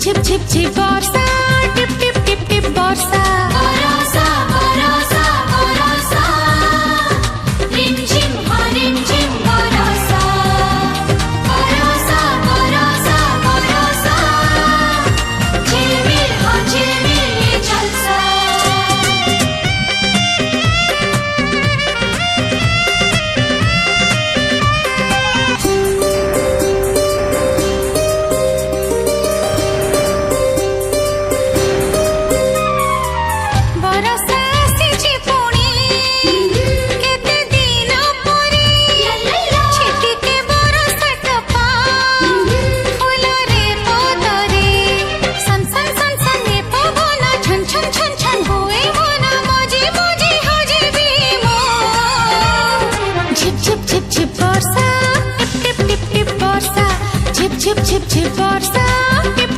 Zip zip zip बरसा, tip tip tip tip बरसा। बरसा बरसा बरसा, रिमझिम हा रिमझिम बरसा। बरसा बरसा बरसा, झिलमिल हा झिलमिल ये जलसा। झिप झिप झिप बरसा, टिप